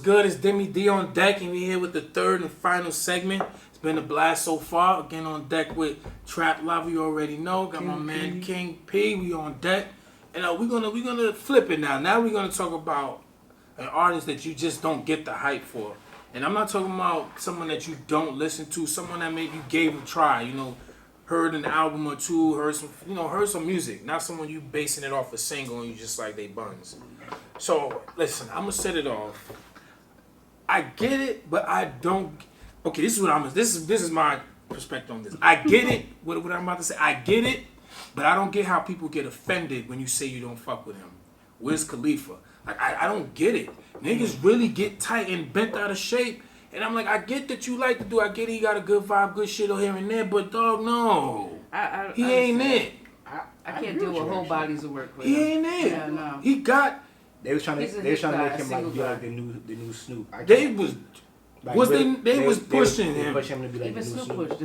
good? It's Deme D on deck, and we're here with the third and final segment. It's been a blast so far. Again on deck with Trap Lava, you already know. Got my man King P. We on deck, and we're gonna flip it now. Now we're gonna talk about an artist that you just don't get the hype for, and I'm not talking about someone that you don't listen to, someone that maybe you gave a try. You know, heard an album or two, heard some music. Not someone you basing it off a single and you just like they buns. So listen, I'm gonna set it off. I get it, but I don't. Okay, this is my perspective on this. I get it. What I'm about to say, I get it, but I don't get how people get offended when you say you don't fuck with him. Wiz Khalifa, like I don't get it. Niggas really get tight and bent out of shape, and I'm like, I get that you like to do. I get he got a good vibe, good shit on here and there, but dog, no, he ain't it. I can't deal with whole bodies of work with him. He ain't it. Yeah, no. He got. They was trying to make him like be like the new Snoop. They was pushing him. Push him to be like the new Snoop.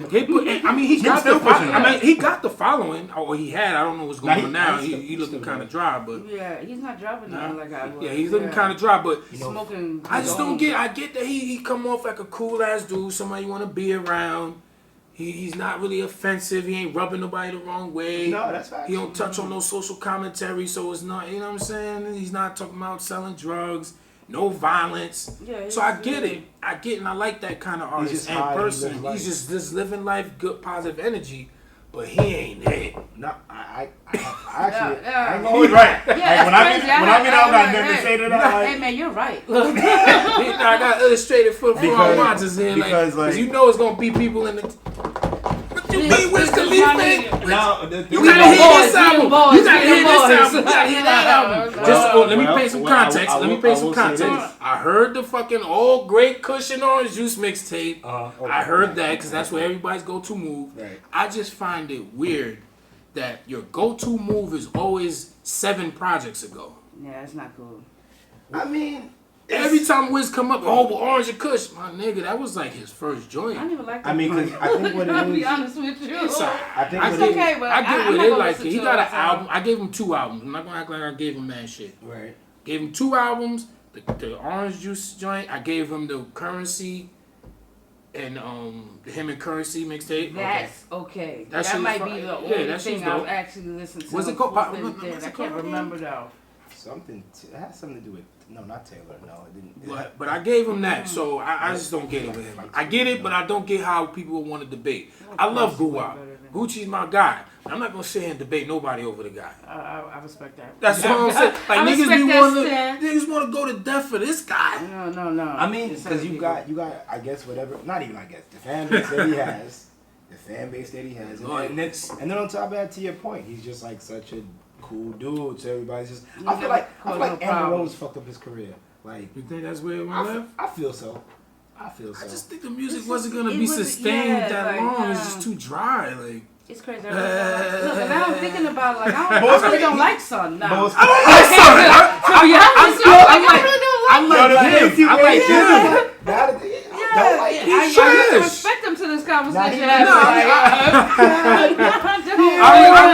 He got the following. He got the following, or he had. I don't know what's going on now. He looking kind of dry, but yeah, he's not driving now like I was. Yeah, he's looking kind of dry, but smoking. I just don't get. I get that he come off like a cool ass dude, somebody you want to be around. He's not really offensive. He ain't rubbing nobody the wrong way. No, that's facts. He don't touch on no social commentary, so it's not, you know what I'm saying? He's not talking about selling drugs, no violence. Yeah, so I get it. And I like that kind of artist and person. He's just living life, good, positive energy, but he ain't it. No, I actually, I know he's right. Yeah, when I mean, I got nothing to say to that. Hey man, you're right. I got illustrated for our watchers here, because you know it's gonna be people in the. You mean Wiz Khalifa? No, you gotta hear this album. You gotta hear this album. You gotta hear that album. Let me pay some context. I heard the fucking old Great Cushion Orange Juice mixtape. I heard that because that's where everybody's go-to move. Right. I just find it weird that your go-to move is always 7 projects ago. Yeah, that's not cool. I mean, every time Wiz come up, Orange and Kush, my nigga, that was like his first joint. I don't even like that. I mean, because I think what it is. I'll be honest with you. It's okay, but I get what they like. He got an album. I gave him 2 albums. I'm not gonna act like I gave him that shit. Right. Gave him 2 albums. The Orange Juice joint. I gave him the Currency and him and Currency mixtape. That's okay. That might be the only thing I've actually listened to. What's it called? I can't remember though. It has something to do with not Taylor. No, it didn't. But I gave him that, so I just don't get it with him. I get it, but I don't get how people want to debate. I love Guwap. Gucci's my guy. I'm not gonna sit here and debate nobody over the guy. I respect that. That's what I'm saying. Like niggas want to go to death for this guy. No. I mean, because you got. I guess whatever. Not even I guess the fan base that he has. And then on top of that, to your point, he's just like such a cool dude. So everybody's just. I feel like Amber Rose fucked up his career. Like, you think that's where it went left? I feel so. I just think the music wasn't gonna be sustained that long. It's just too dry. Like. It's crazy. Look, and now I'm thinking about I really don't like Son now. I don't like Son. I like him. I used to respect him to this conversation. I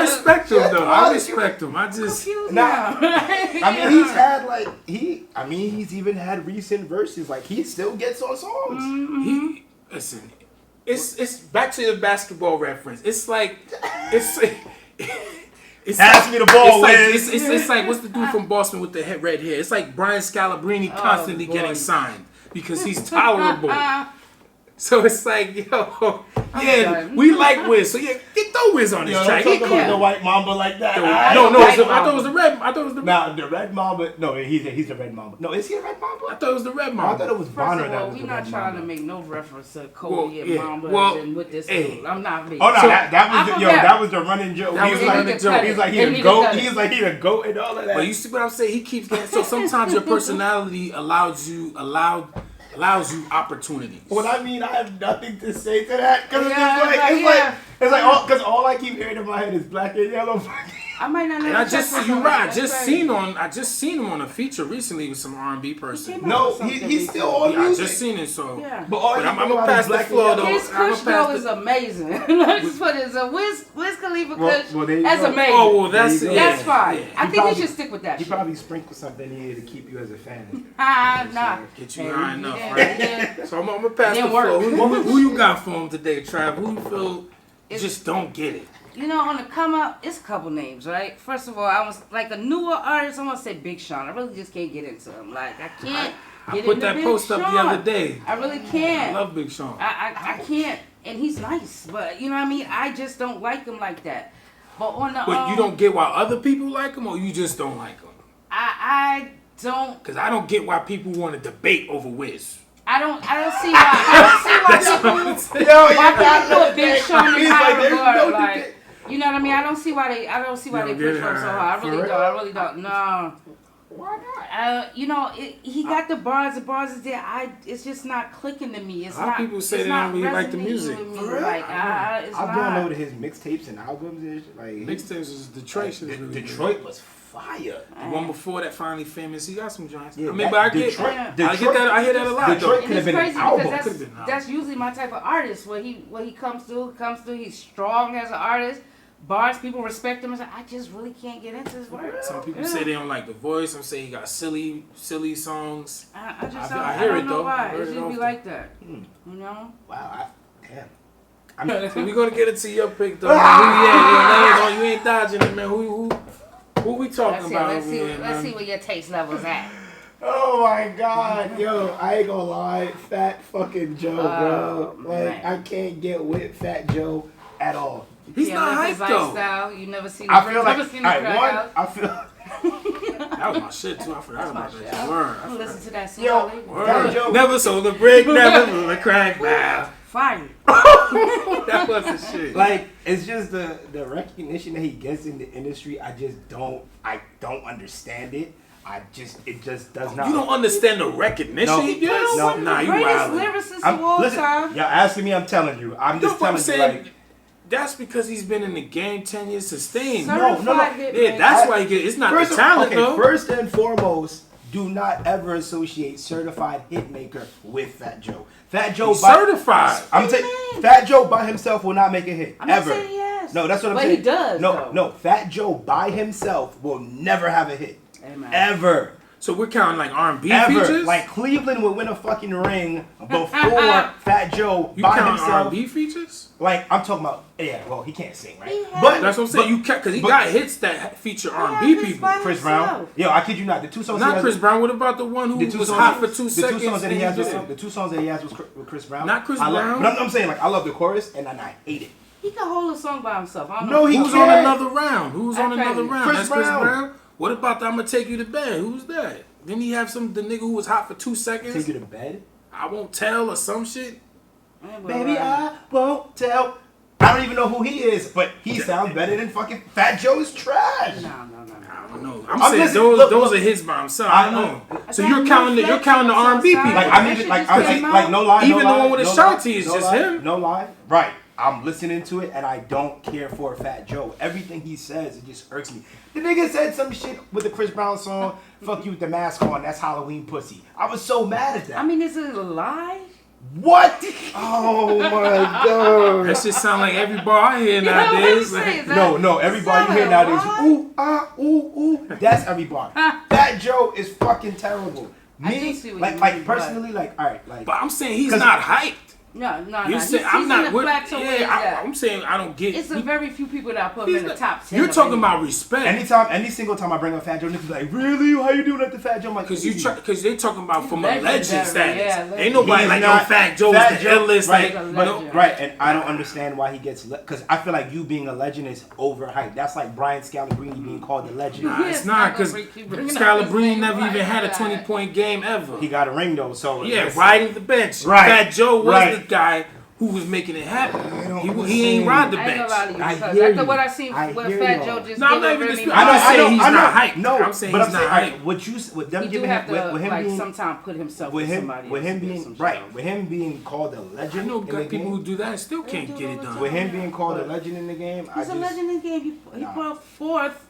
respect him though. I respect him. I just he's even had recent verses. Like he still gets on songs. Mm-hmm. Listen. It's back to the basketball reference. It's like it's pass me the ball. It's like what's the dude from Boston with the red hair? It's like Brian Scalabrine constantly getting signed because he's tolerable. So it's like, yo, we like Wiz. So get throw Wiz on this track. Don't talk about the white mamba like that. I thought it was the red. Nah, the red mamba. No, he's the red mamba. No, is he a red mamba? I thought it was the red mamba. I thought it was Bonner that was the red mamba. We're not trying to make no reference to Kobe and Mamba and with this dude. I'm not making. Oh no, that was the running joke. He's like he a goat. He's like he a goat and all of that. But you see what I'm saying? He keeps getting. So sometimes your personality allows you opportunities. Well, I mean, I have nothing to say to that because it's like because all I keep hearing in my head is black and yellow. I might not know. And I just seen him on a feature recently with some R&B person. No, he's still on music. I just seen it, so. Yeah. But I'm gonna pass the floor though. His Kush though is amazing. Let's put it as a Wiz Khalifa Kush. That's amazing. Oh well, that's fine. Yeah. I think we should stick with that. He probably sprinkled something in here to keep you as a fan. Nah. Get you high enough, right? So I'm gonna pass the floor. Who you got for him today, Trav? Who you feel just don't get it? You know, on the come up, it's a couple names, right? First of all, I was like a newer artist. I want to say Big Sean. I really just can't get into him. Like I can't. I put that post up the other day. I really can't. I love Big Sean. I can't. And he's nice, but you know what I mean? I just don't like him like that. But on the But you don't get why other people like him, or you just don't like him? I don't. Because I don't get why people want to debate over Wiz. I don't see why people put Big Sean in high regard. Like, you know what I mean? I don't see why they push him so hard. I really don't. No. Why not? You know, he got the bars. The bars is there. It's just not clicking to me. It's a lot not. of people say they don't really like the music. Like, I've downloaded his mixtapes and albums and shit. Like mixtapes was Detroit. Detroit was fire. The one before that, Finally Famous, he got some joints. Yeah, I mean, but I get that. I hear that a lot. Detroit could have been an album. That's usually my type of artist. What he comes through. He's strong as an artist. Bars, people respect him. I just really can't get into his work. Some people say they don't like the voice. Some say he got silly songs. I don't know why. It should be like that. You know? Wow. Damn. So we're gonna get into your pick though. You ain't dodging it, man. Who we talking about? Let's see where your taste level's at. Oh my God, yo, I ain't gonna lie, Fat fucking Joe, bro. Like, I can't get with Fat Joe at all. He's not hype though. Lifestyle. You never seen. I feel like, I feel. That was my shit too. I forgot about that. Word. I'm listen to that. Yo, never sold a brick, never sold a crack. Now. Fire. That was the shit. Like, it's just the recognition that he gets in the industry. I don't understand it. It just does not. You don't understand the recognition he gets? No, nah, you greatest wildin'. lyricist of all time. Y'all asking me, I'm telling you. I'm just telling you, like. That's because he's been in the game 10 years sustained. No. Yeah, that's why he get. It's not the talent though. First and foremost, do not ever associate certified hitmaker with Fat Joe. Fat Joe certified. I'm saying Fat Joe by himself will not make a hit. I'm ever. Not saying yes. No, that's what I'm saying. But he does. No. Fat Joe by himself will never have a hit. Amen. Ever. So we're counting like R&B Ever. features? Like Cleveland would win a fucking ring before Fat Joe you by count himself. R&B features? Like I'm talking about, well, he can't sing, right? But that's what I'm saying. Because he got hits that feature R&B people. Chris Brown. Yo, I kid you not. The two songs. Not Chris Brown. What about the one who was hot for 2 seconds? The two songs that he has with Chris Brown. Not Chris Brown. But I'm saying, like, I love the chorus and I hate it. He can hold a song by himself. Who's on another round? Who's on another round? Chris Brown. What about the I'm gonna take you to bed? Who's that? Didn't he have the nigga who was hot for 2 seconds? Take you to bed? I won't tell or some shit. Baby, I won't tell. I don't even know who he is, but he sounds better than fucking Fat Joe's trash. No. I don't know. I'm saying those are hits by himself. I know. So you're counting the R&B people. Like no lie. Even the one with the Shanti is just him. No lie. Right. I'm listening to it and I don't care for Fat Joe. Everything he says, it just irks me. The nigga said some shit with the Chris Brown song, fuck you with the mask on, that's Halloween pussy. I was so mad at that. I mean, is it a lie? What? Oh my God. That shit sound like every bar I hear nowadays. No, every bar you hear nowadays, ooh, ah, ooh. That's every bar. Fat Joe is fucking terrible. Me, like personally, like, alright, like. But I'm saying he's not hyped. No. You say I'm not. I'm saying I don't get. It's a very few people that put him in the top 10. You're talking about respect. Any single time I bring up Fat Joe, niggas be like, really? How you doing at the Fat Joe? I'm like, because they talking about from a legend status. Yeah, ain't nobody like no Fat Joe's the illest. Right, and I don't understand why he gets because I feel like you being a legend is overhyped. That's like Brian Scalabrine being called the legend. Nah, it's not because Scalabrine never even had a 20-point game ever. He got a ring though, so riding the bench. Right. Fat Joe was the guy who was making it happen. He ain't ride the bench. After what I seen with Fat Joe just I'm not even disputing. I'm not saying he's not hyped. No, I'm saying he's not hyped. With them giving him, with him being sometimes put himself with him somebody with him being right with him being called a legend. I know people who do that and still can't get it done. With him being called a legend in the game, he's a legend in the game. He brought forth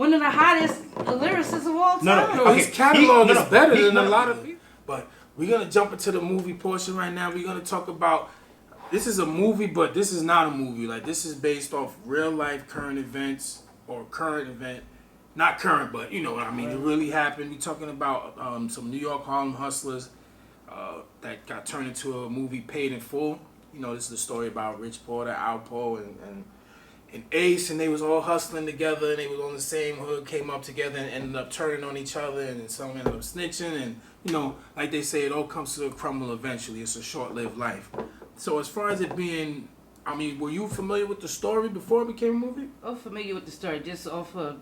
one of the hottest lyricists of all time. No, his catalog is better than a lot of people. But we're gonna jump into the movie portion right now. We're gonna talk about. This is a movie, but this is not a movie. Like, this is based off real life current events or current event. Not current, but you know what I mean. It really happened. We're talking about some New York Harlem hustlers that got turned into a movie, Paid in Full. You know, this is the story about Rich Porter, Alpo, and Ace, and they was all hustling together, and they was on the same hood, came up together, and ended up turning on each other, and then some ended up snitching, and you know, like they say, it all comes to a crumble eventually. It's a short-lived life. So as far as it being, I mean, were you familiar with the story before it became a movie? I'm familiar with the story, just off of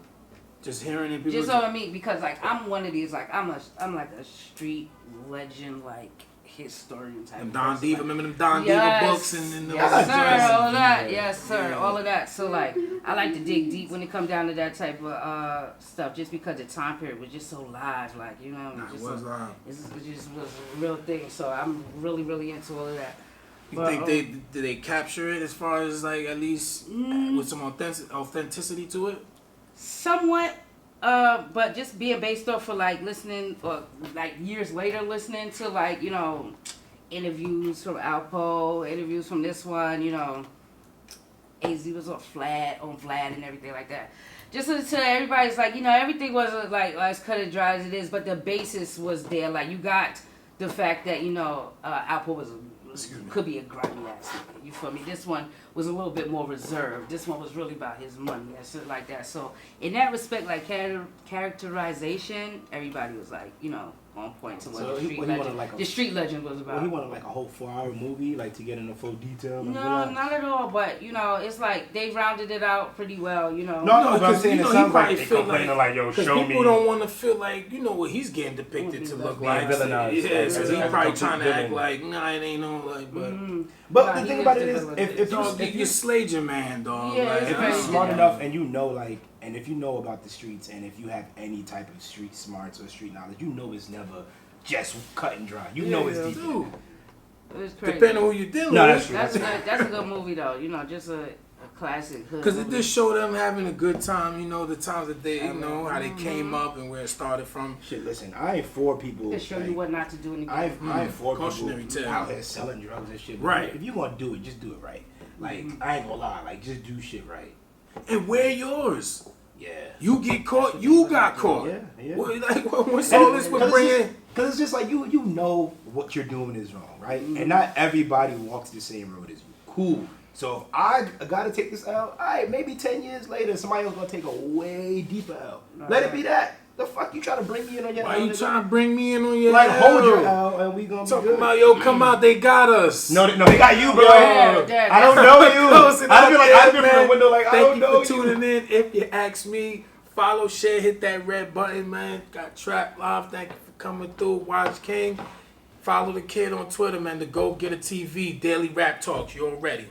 just hearing it. Just off of me, because like I'm one of these, like I'm like a street legend, like historian type. And Don Diva, like, remember them Don Diva books and yes, sir, all of that. Yes, sir, all of that. So like, I like to dig deep when it comes down to that type of stuff, just because the time period was just so live, like you know, it was live. It just was a real thing. So I'm really into all of that. You think did they capture it as far as like at least with some authenticity to it? Somewhat. But just being based off of like listening, or like years later listening to like, you know, interviews from Alpo, interviews from this one, you know, AZ was on Vlad and everything like that. Just listen to everybody's like, you know, everything wasn't like as cut and dry as it is, but the basis was there. Like you got the fact that, you know, Alpo could be a grimy ass nigga. You feel me? This one was a little bit more reserved. This one was really about his money and shit like that. So in that respect, like characterization, everybody was like, you know, on point to what the street legend was about. Well, he wanted like a whole 4-hour movie, like to get into full detail. No, not at all. But you know, it's like they rounded it out pretty well. You know. No, because I'm saying it sounds like they complaining like, yo, show me. People don't want to feel like, you know, what he's getting depicted to look like. Yeah, so he's probably trying to act like, nah, it ain't no like, but. But the thing about it is, if you slayed your man, dog. Yeah, like, if you're smart enough and you know, like, and if you know about the streets, and if you have any type of street smarts or street knowledge, you know it's never just cut and dry. You know it's deep. It was crazy. Depending on who you're dealing with. That's a good movie though. You know, just a classic hood. Because it just showed them having a good time. You know, the times that they, you know, how they came up and where it started from. Shit, listen, I ain't for people. To show you what not to do in the game. I ain't for people out here selling drugs and shit. Right. If you gonna do it, just do it right. Like, I ain't gonna lie. Like, just do shit right. And wear yours. Yeah. You get caught, you got caught. Yeah. What's all this with bringing? Because it's just like, you know what you're doing is wrong, right? And not everybody walks the same road as you. Cool. So if I gotta take this L, alright, maybe 10 years later, somebody else gonna take a way deeper L. Let it be that. The fuck you trying to bring me in on your L? Why you trying to bring me in on your like, L? hold your L and we gonna be good. About, yo, come out, they got us. No, they got you, bro. Yeah, I don't know you. I'd be from the window like, I don't know you. Thank you for tuning in. If you ask me, follow, share, hit that red button, man. Got Trap Live. Thank you for coming through. Watch King. Follow the kid on Twitter, man. The Go Get a TV. Daily Rap Talks. You already.